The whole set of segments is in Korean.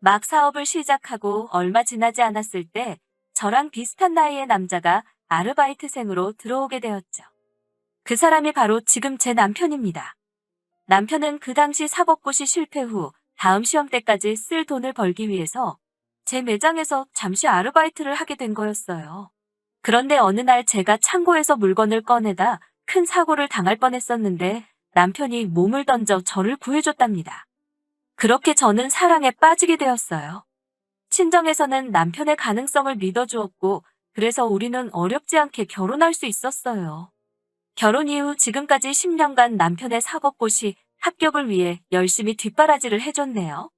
막 사업을 시작하고 얼마 지나지 않았을 때 저랑 비슷한 나이의 남자가 아르바이트생으로 들어오게 되었죠. 그 사람이 바로 지금 제 남편입니다. 남편은 그 당시 사법고시 실패 후 다음 시험 때까지 쓸 돈을 벌기 위해서 제 매장에서 잠시 아르바이트를 하게 된 거였어요. 그런데 어느 날 제가 창고에서 물건을 꺼내다 큰 사고를 당할 뻔했었는데 남편이 몸을 던져 저를 구해줬답니다. 그렇게 저는 사랑에 빠지게 되었어요. 친정에서는 남편의 가능성을 믿어주었고, 그래서 우리는 어렵지 않게 결혼할 수 있었어요. 결혼 이후 지금까지 10년간 남편의 사법고시 합격을 위해 열심히 뒷바라지를 해줬네요.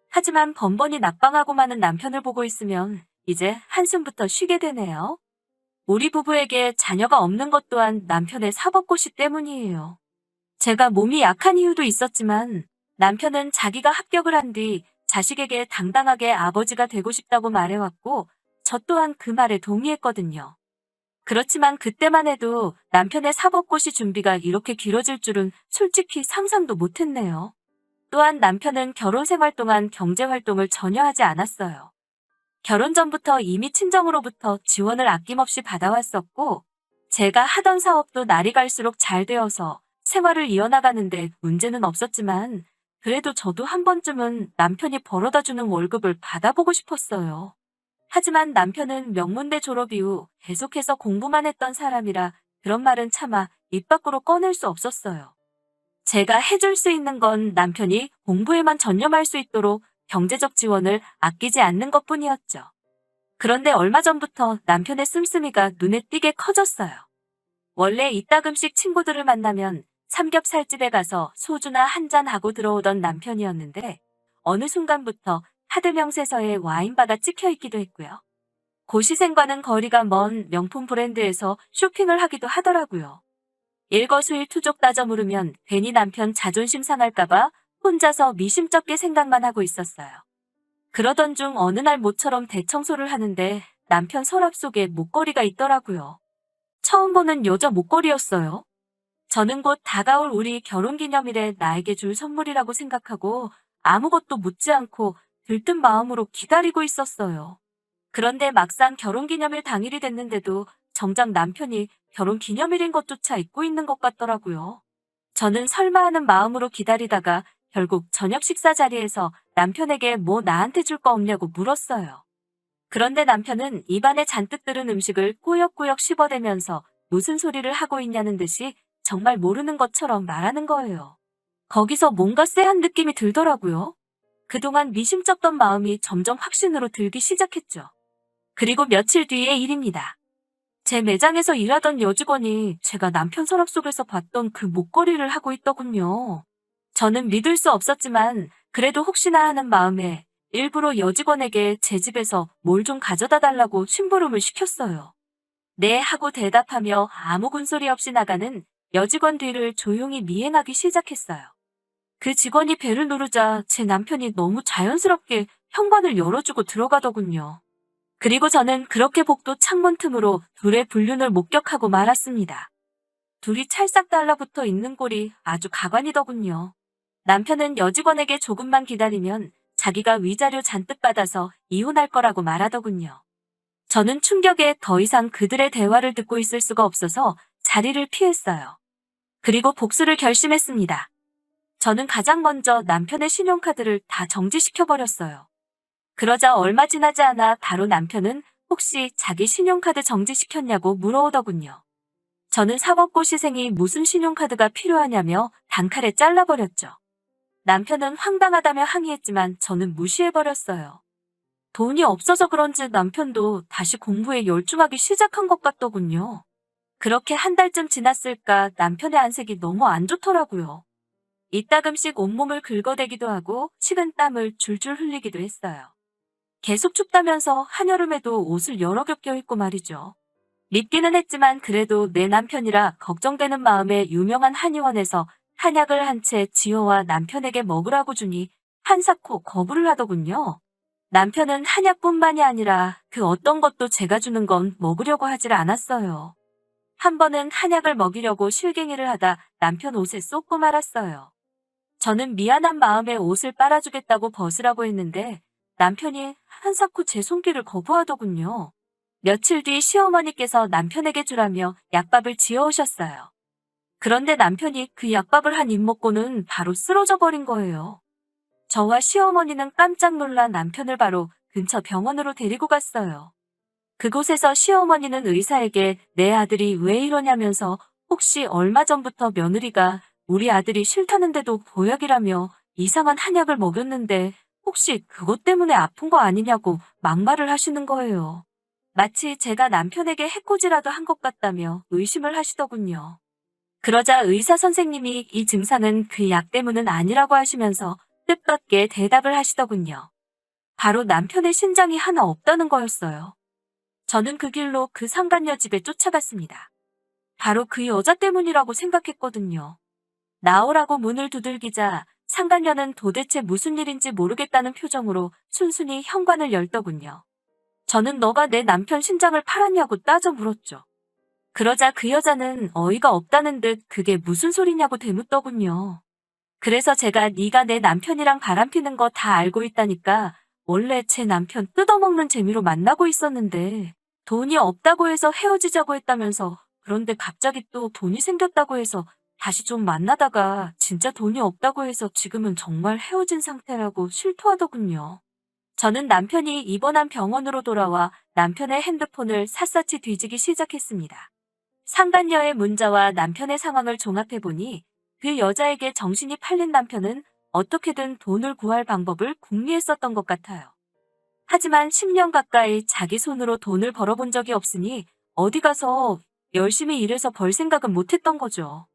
하지만 번번이 낙방하고 마는 남편을 보고 있으면 이제 한숨부터 쉬게 되네요. 우리 부부에게 자녀가 없는 것 또한 남편의 사법고시 때문이에요. 제가 몸이 약한 이유도 있었지만 남편은 자기가 합격을 한 뒤 자식에게 당당하게 아버지가 되고 싶다고 말해왔고 저 또한 그 말에 동의했거든요. 그렇지만 그때만 해도 남편의 사법고시 준비가 이렇게 길어질 줄은 솔직히 상상도 못했네요. 또한 남편은 결혼 생활 동안 경제활동을 전혀 하지 않았어요. 결혼 전부터 이미 친정으로부터 지원을 아낌없이 받아왔었고 제가 하던 사업도 날이 갈수록 잘 되어서 생활을 이어나가는데 문제는 없었지만 그래도 저도 한 번쯤은 남편이 벌어다주는 월급을 받아보고 싶었어요. 하지만 남편은 명문대 졸업 이후 계속해서 공부만 했던 사람이라 그런 말은 차마 입 밖으로 꺼낼 수 없었어요. 제가 해줄 수 있는 건 남편이 공부에만 전념할 수 있도록 경제적 지원을 아끼지 않는 것뿐이었죠. 그런데 얼마 전부터 남편의 씀씀이가 눈에 띄게 커졌어요. 원래 이따금씩 친구들을 만나면 삼겹살집에 가서 소주나 한잔 하고 들어오던 남편이었는데 어느 순간부터 카드 명세서에 와인바가 찍혀있기도 했고요. 고시생과는 거리가 먼 명품 브랜드에서 쇼핑을 하기도 하더라고요. 일거수일투족 따져 물으면 괜히 남편 자존심 상할까봐 혼자서 미심쩍게 생각만 하고 있었어요. 그러던 중 어느 날 모처럼 대청소를 하는데 남편 서랍 속에 목걸이가 있더라고요. 처음 보는 여자 목걸이였어요. 저는 곧 다가올 우리 결혼기념일에 나에게 줄 선물이라고 생각하고 아무것도 묻지 않고 들뜬 마음으로 기다리고 있었어요. 그런데 막상 결혼기념일 당일이 됐는데도 정작 남편이 결혼기념일인 것조차 잊고 있는 것 같더라고요. 저는 설마 하는 마음으로 기다리다가 결국 저녁 식사 자리에서 남편에게 뭐 나한테 줄 거 없냐고 물었어요. 그런데 남편은 입안에 잔뜩 들은 음식을 꾸역꾸역 씹어대면서 무슨 소리를 하고 있냐는 듯이 정말 모르는 것처럼 말하는 거예요. 거기서 뭔가 쎄한 느낌이 들더라고요. 그동안 미심쩍던 마음이 점점 확신으로 들기 시작했죠. 그리고 며칠 뒤의 일입니다. 제 매장에서 일하던 여직원이 제가 남편 서랍 속에서 봤던 그 목걸이를 하고 있더군요. 저는 믿을 수 없었지만 그래도 혹시나 하는 마음에 일부러 여직원에게 제 집에서 뭘 좀 가져다 달라고 심부름을 시켰어요. 네 하고 대답하며 아무 군소리 없이 나가는 여직원 뒤를 조용히 미행하기 시작했어요. 그 직원이 벨을 누르자 제 남편이 너무 자연스럽게 현관을 열어주고 들어가더군요. 그리고 저는 그렇게 복도 창문 틈으로 둘의 불륜을 목격하고 말았습니다. 둘이 찰싹 달라붙어 있는 꼴이 아주 가관이더군요. 남편은 여직원에게 조금만 기다리면 자기가 위자료 잔뜩 받아서 이혼할 거라고 말하더군요. 저는 충격에 더 이상 그들의 대화를 듣고 있을 수가 없어서 자리를 피했어요. 그리고 복수를 결심했습니다. 저는 가장 먼저 남편의 신용카드를 다 정지시켜버렸어요. 그러자 얼마 지나지 않아 바로 남편은 혹시 자기 신용카드 정지시켰냐고 물어오더군요. 저는 사법고시생이 무슨 신용카드가 필요하냐며 단칼에 잘라버렸죠. 남편은 황당하다며 항의했지만 저는 무시해버렸어요. 돈이 없어서 그런지 남편도 다시 공부에 열중하기 시작한 것 같더군요. 그렇게 한 달쯤 지났을까 남편의 안색이 너무 안 좋더라고요. 이따금씩 온몸을 긁어대기도 하고 식은 땀을 줄줄 흘리기도 했어요. 계속 춥다면서 한여름에도 옷을 여러 겹 껴입고 말이죠. 밉기는 했지만 그래도 내 남편이라 걱정되는 마음에 유명한 한의원에서 한약을 한 채 지호와 남편에게 먹으라고 주니 한사코 거부를 하더군요. 남편은 한약뿐만이 아니라 그 어떤 것도 제가 주는 건 먹으려고 하질 않았어요. 한 번은 한약을 먹이려고 실갱이를 하다 남편 옷에 쏟고 말았어요. 저는 미안한 마음에 옷을 빨아주겠다고 벗으라고 했는데 남편이 한사코 제 손길을 거부하더군요. 며칠 뒤 시어머니께서 남편에게 주라며 약밥을 지어오셨어요. 그런데 남편이 그 약밥을 한 입 먹고는 바로 쓰러져 버린 거예요. 저와 시어머니는 깜짝 놀라 남편을 바로 근처 병원으로 데리고 갔어요. 그곳에서 시어머니는 의사에게 내 아들이 왜 이러냐면서 혹시 얼마 전부터 며느리가 우리 아들이 싫다는데도 보약이라며 이상한 한약을 먹였는데 혹시 그것 때문에 아픈 거 아니냐고 막말을 하시는 거예요. 마치 제가 남편에게 해코지라도 한 것 같다며 의심을 하시더군요. 그러자 의사 선생님이 이 증상은 그 약 때문은 아니라고 하시면서 뜻밖의 대답을 하시더군요. 바로 남편의 신장이 하나 없다는 거였어요. 저는 그 길로 그 상간녀 집에 쫓아갔습니다. 바로 그 여자 때문이라고 생각했거든요. 나오라고 문을 두들기자 상간녀는 도대체 무슨 일인지 모르겠다는 표정으로 순순히 현관을 열더군요. 저는 너가 내 남편 신장을 팔았냐고 따져 물었죠. 그러자 그 여자는 어이가 없다는 듯 그게 무슨 소리냐고 되묻더군요. 그래서 제가 네가 내 남편이랑 바람피는 거 다 알고 있다니까 원래 제 남편 뜯어먹는 재미로 만나고 있었는데 돈이 없다고 해서 헤어지자고 했다면서 그런데 갑자기 또 돈이 생겼다고 해서 다시 좀 만나다가 진짜 돈이 없다고 해서 지금은 정말 헤어진 상태라고 실토하더군요. 저는 남편이 입원한 병원으로 돌아와 남편의 핸드폰을 샅샅이 뒤지기 시작했습니다. 상간녀의 문자와 남편의 상황을 종합해보니 그 여자에게 정신이 팔린 남편은 어떻게든 돈을 구할 방법을 궁리했었던 것 같아요. 하지만 10년 가까이 자기 손으로 돈을 벌어본 적이 없으니 어디 가서 열심히 일해서 벌 생각은 못했던 거죠.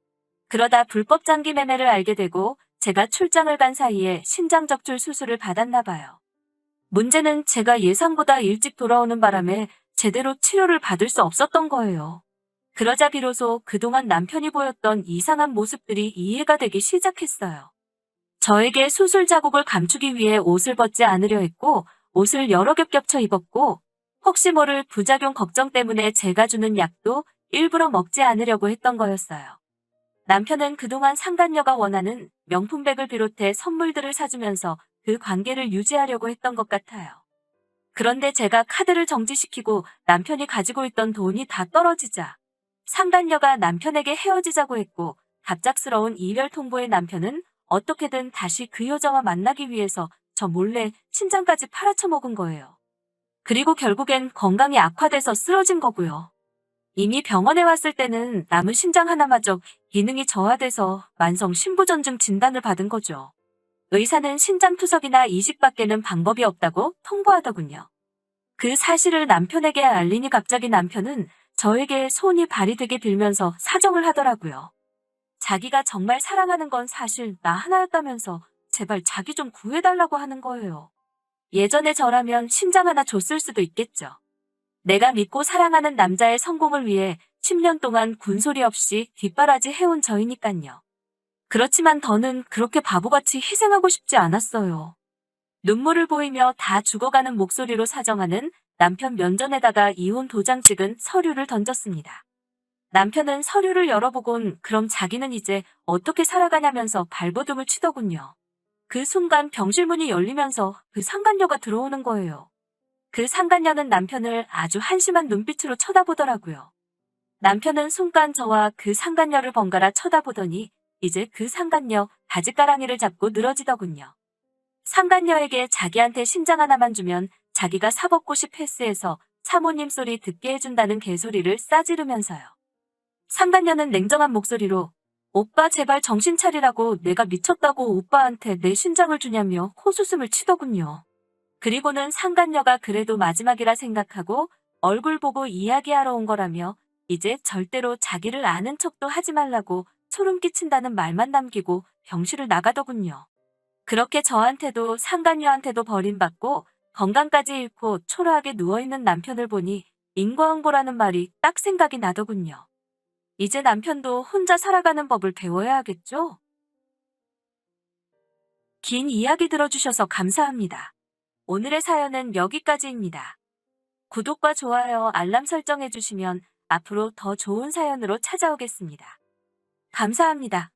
그러다 불법 장기 매매를 알게 되고 제가 출장을 간 사이에 신장 적출 수술을 받았나 봐요. 문제는 제가 예상보다 일찍 돌아오는 바람에 제대로 치료를 받을 수 없었던 거예요. 그러자 비로소 그동안 남편이 보였던 이상한 모습들이 이해가 되기 시작했어요. 저에게 수술 자국을 감추기 위해 옷을 벗지 않으려 했고 옷을 여러 겹 겹쳐 입었고 혹시 모를 부작용 걱정 때문에 제가 주는 약도 일부러 먹지 않으려고 했던 거였어요. 남편은 그동안 상간녀가 원하는 명품백을 비롯해 선물들을 사주면서 그 관계를 유지하려고 했던 것 같아요. 그런데 제가 카드를 정지시키고 남편이 가지고 있던 돈이 다 떨어지자 상간녀가 남편에게 헤어지자고 했고 갑작스러운 이별 통보의 남편은 어떻게든 다시 그 여자와 만나기 위해서 저 몰래 신장까지 팔아쳐먹은 거예요. 그리고 결국엔 건강이 악화돼서 쓰러진 거고요. 이미 병원에 왔을 때는 남은 신장 하나마저 기능이 저하돼서 만성 신부전증 진단을 받은 거죠. 의사는 신장 투석이나 이식밖에는 방법이 없다고 통보하더군요. 그 사실을 남편에게 알리니 갑자기 남편은 저에게 손이 발이 되게 빌면서 사정을 하더라고요. 자기가 정말 사랑하는 건 사실 나 하나였다면서 제발 자기 좀 구해달라고 하는 거예요. 예전에 저라면 신장 하나 줬을 수도 있겠죠. 내가 믿고 사랑하는 남자의 성공을 위해 10년 동안 군소리 없이 뒷바라지 해온 저이니깐요. 그렇지만 더는 그렇게 바보같이 희생하고 싶지 않았어요. 눈물을 보이며 다 죽어가는 목소리로 사정하는 남편 면전에다가 이혼 도장 찍은 서류를 던졌습니다. 남편은 서류를 열어보곤 그럼 자기는 이제 어떻게 살아가냐면서 발버둥을 치더군요. 그 순간 병실문이 열리면서 그 상간녀가 들어오는 거예요. 그 상간녀는 남편을 아주 한심한 눈빛으로 쳐다보더라고요. 남편은 순간 저와 그 상간녀를 번갈아 쳐다보더니 이제 그 상간녀 바지가랑이를 잡고 늘어지더군요. 상간녀에게 자기한테 신장 하나만 주면 자기가 사법고시 패스해서 사모님 소리 듣게 해준다는 개소리를 싸지르면서요. 상간녀는 냉정한 목소리로 오빠 제발 정신 차리라고 내가 미쳤다고 오빠한테 내 신장을 주냐며 코웃음을 치더군요. 그리고는 상간녀가 그래도 마지막이라 생각하고 얼굴 보고 이야기하러 온 거라며 이제 절대로 자기를 아는 척도 하지 말라고 소름 끼친다는 말만 남기고 병실을 나가더군요. 그렇게 저한테도 상간녀한테도 버림받고 건강까지 잃고 초라하게 누워있는 남편을 보니 인과응보라는 말이 딱 생각이 나더군요. 이제 남편도 혼자 살아가는 법을 배워야 하겠죠? 긴 이야기 들어주셔서 감사합니다. 오늘의 사연은 여기까지입니다. 구독과 좋아요, 알람 설정해주시면 앞으로 더 좋은 사연으로 찾아오겠습니다. 감사합니다.